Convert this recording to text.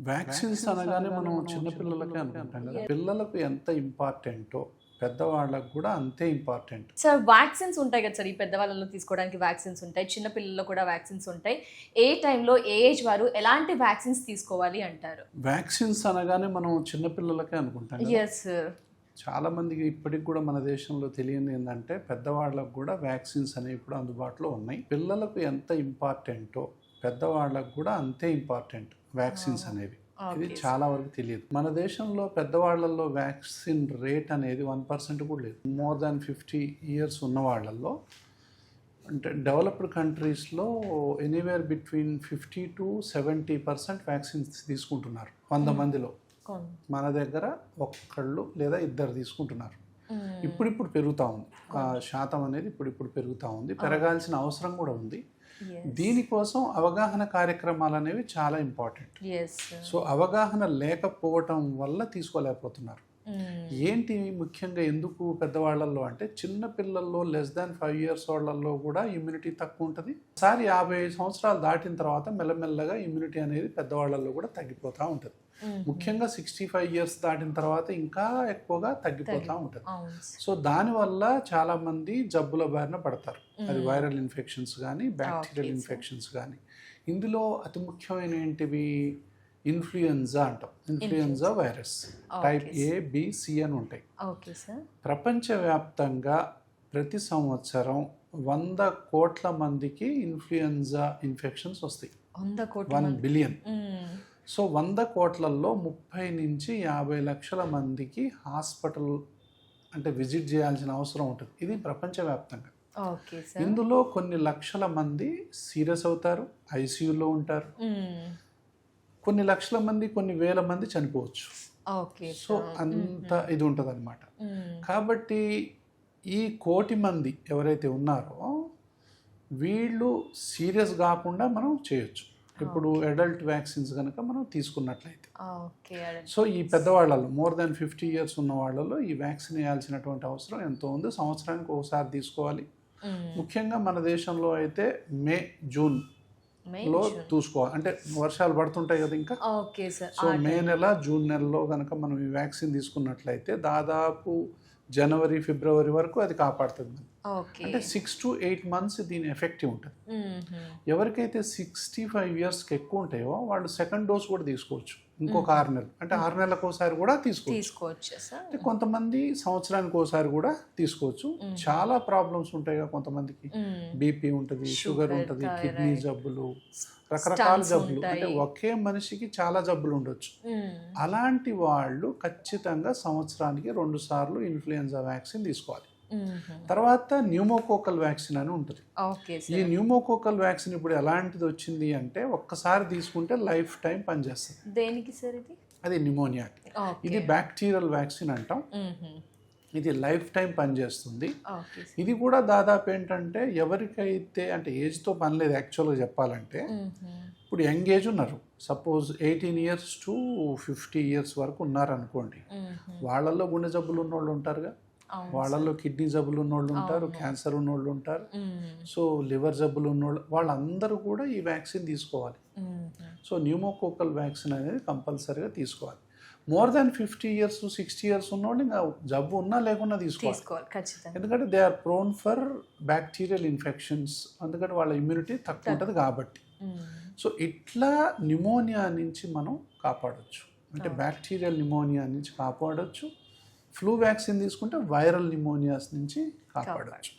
Vaccines అనగానే మనం చిన్నపిల్లలకే అనుకుంటాం కదా. పిల్లలకు ఎంత ఇంపార్టెంటో పెద్దవాళ్ళకు కూడా అంతే ఇంపార్టెంట్. సార్ వ్యాక్సిన్స్ ఉంటాయి కదా సార్, ఈ పెద్దవాళ్ళలో తీసుకోవడానికి వ్యాక్సిన్స్ ఉంటాయి, చిన్న పిల్లల్లో కూడా వ్యాక్సిన్స్ ఉంటాయి. ఏ టైంలో ఏ ఏజ్ వారు ఎలాంటి వ్యాక్సిన్స్ తీసుకోవాలి అంటారు? వ్యాక్సిన్స్ అనగానే మనం చిన్నపిల్లలకే అనుకుంటాం కదా. Yes sir. చాలా మందికి ఇప్పటికి కూడా మన దేశంలో తెలియని ఏంటంటే పెద్దవాళ్ళకు కూడా వ్యాక్సిన్స్ అనేవి ఇప్పుడు అందుబాటులో ఉన్నాయి. పిల్లలకు ఎంత ఇంపార్టెంటో పెద్దవాళ్ళకు కూడా అంతే ఇంపార్టెంట్ వ్యాక్సిన్స్ అనేవి. ఇది చాలా వరకు తెలియదు. మన దేశంలో పెద్దవాళ్లలో వ్యాక్సిన్ రేట్ అనేది 1% కూడా లేదు. మోర్ దాన్ 50 years ఉన్న వాళ్ళల్లో, అంటే డెవలప్డ్ కంట్రీస్లో ఎనీవేర్ బిట్వీన్ 50 to 70% వ్యాక్సిన్స్ తీసుకుంటున్నారు 100 మందిలో. మన దగ్గర ఒక్కళ్ళు లేదా ఇద్దరు తీసుకుంటున్నారు. ఇప్పుడిప్పుడు పెరుగుతూ ఉంది ఆ శాతం అనేది, ఇప్పుడిప్పుడు పెరుగుతూ ఉంది. పెరగాల్సిన అవసరం కూడా ఉంది. దీనికోసం అవగాహన కార్యక్రమాలు అనేవి చాలా ఇంపార్టెంట్. సో అవగాహన లేకపోవటం వల్ల తీసుకోలేకపోతున్నారు. ఏంటి ముఖ్యంగా ఎందుకు పెద్దవాళ్ళల్లో అంటే, చిన్న పిల్లల్లో less than 5 years వాళ్ళల్లో కూడా ఇమ్యూనిటీ తక్కువ ఉంటుంది. ఒకసారి 50 సంవత్సరాలు దాటిన తర్వాత మెల్లమెల్లగా ఇమ్యూనిటీ అనేది పెద్దవాళ్ళల్లో కూడా తగ్గిపోతూ ఉంటుంది. ముఖ్యంగా 65 years దాటిన తర్వాత ఇంకా ఎక్కువగా తగ్గిపోతూ ఉంటుంది. సో దానివల్ల చాలా మంది జబ్బుల బారిన పడతారు. అది వైరల్ ఇన్ఫెక్షన్స్ కానీ బ్యాక్టీరియల్ ఇన్ఫెక్షన్స్ కానీ. ఇందులో అతి ముఖ్యమైన ఏంటివి, ఇన్ఫ్లుయెన్జా అంటాం. ఇన్ఫ్లుయెన్జా వైరస్ టైప్ A-B-C అని ఉంటాయి. ప్రపంచవ్యాప్తంగా ప్రతి సంవత్సరం 100 కోట్ల మందికి ఇన్ఫ్లుయెన్జా ఇన్ఫెక్షన్స్ వస్తాయి. 1 బిలియన్. సో 100 కోట్లలో 30 నుంచి 50 లక్షల మందికి హాస్పిటల్ అంటే విజిట్ చేయాల్సిన అవసరం ఉంటుంది. ఇది ప్రపంచవ్యాప్తంగా. ఇందులో కొన్ని లక్షల మంది సీరియస్ అవుతారు, ఐసీయూలో ఉంటారు. కొన్ని లక్షల మంది, కొన్ని వేల మంది చనిపోవచ్చు. సో అంత ఇది ఉంటుంది అనమాట. కాబట్టి ఈ 1 కోటి మంది ఎవరైతే ఉన్నారో వీళ్ళు సీరియస్ కాకుండా మనం చేయొచ్చు. ఇప్పుడు అడల్ట్ వ్యాక్సిన్స్ కనుక మనం తీసుకున్నట్లయితే. సో ఈ పెద్దవాళ్ళలో మోర్ దాన్ 50 years ఉన్న వాళ్ళలో ఈ వ్యాక్సిన్ వేయాల్సినటువంటి అవసరం ఎంతో ఉంది. సంవత్సరానికి ఒకసారి తీసుకోవాలి. ముఖ్యంగా మన దేశంలో అయితే మే, జూన్ లో చూసుకోవాలి. అంటే వర్షాలు పడుతుంటాయి కదా ఇంకా. సో మే నెల, జూన్ నెలలో కనుక మనం ఈ వ్యాక్సిన్ తీసుకున్నట్లయితే దాదాపు జనవరి, ఫిబ్రవరి వరకు అది కాపాడుతుంది. అంటే 6 to 8 months దీని ఎఫెక్టివ్ ఉంటుంది. ఎవరికైతే 65 yearsకి ఎక్కువ ఉంటాయో వాళ్ళు సెకండ్ డోస్ కూడా తీసుకోవచ్చు. ఇంకొక 6 నెలలు, అంటే 6 నెలలకు ఒకసారి కూడా తీసుకోవచ్చు. అంటే కొంతమంది సంవత్సరానికి ఒకసారి కూడా తీసుకోవచ్చు. చాలా ప్రాబ్లమ్స్ ఉంటాయి కదా కొంతమందికి. బీపీ ఉంటుంది, షుగర్ ఉంటుంది, కిడ్నీ జబ్బులు, రకరకాల జబ్బులు, అంటే ఒకే మనిషికి చాలా జబ్బులు ఉండొచ్చు. అలాంటి వాళ్ళు ఖచ్చితంగా సంవత్సరానికి 2 సార్లు ఇన్ఫ్లుయెన్జా వ్యాక్సిన్ తీసుకోవాలి. తర్వాత న్యూమోకోకల్ వ్యాక్సిన్ అని ఉంటుంది. ఈ న్యూమోకోకల్ వ్యాక్సిన్ ఇప్పుడు ఎలాంటిది వచ్చింది అంటే, ఒక్కసారి తీసుకుంటే లైఫ్ టైం పనిచేస్తుంది. దేనికి సార్ ఇది? అది న్యూమోనియాకి. ఇది బ్యాక్టీరియల్ వ్యాక్సిన్ అంటాం. ఇది లైఫ్ టైం పనిచేస్తుంది. ఇది కూడా దాదాపు ఏంటంటే ఎవరికైతే, అంటే ఏజ్తో పని లేదు యాక్చువల్గా చెప్పాలంటే. ఇప్పుడు యంగ్ ఏజ్ ఉన్నారు, సపోజ్ 18 years to 50 years వరకు ఉన్నారనుకోండి. వాళ్ళల్లో గుండె జబ్బులు ఉన్నోళ్ళు ఉంటారుగా, వాళ్ళల్లో కిడ్నీ జబ్బులు ఉన్నోళ్ళు ఉంటారు, క్యాన్సర్ ఉన్నోళ్ళు ఉంటారు, సో లివర్ జబ్బులు ఉన్నోళ్ళు, వాళ్ళందరూ కూడా ఈ వ్యాక్సిన్ తీసుకోవాలి. సో న్యూమోకోకల్ వ్యాక్సిన్ అనేది కంపల్సరీగా తీసుకోవాలి. More than 50 years to 60 years ఉన్నోళ్ళు ఇంకా జబ్బు ఉన్నా లేకున్నా తీసుకోవాలి. ఎందుకంటే they are prone for bacterial infections. ఎందుకంటే వాళ్ళ ఇమ్యూనిటీ తక్కువ ఉంటుంది కాబట్టి. సో ఇట్లా న్యూమోనియా నుంచి మనం కాపాడవచ్చు. అంటే బ్యాక్టీరియల్ న్యూమోనియా నుంచి కాపాడవచ్చు. ఫ్లూ వ్యాక్సిన్ తీసుకుంటే వైరల్ న్యూమోనియాస్ నుంచి కాపాడవచ్చు.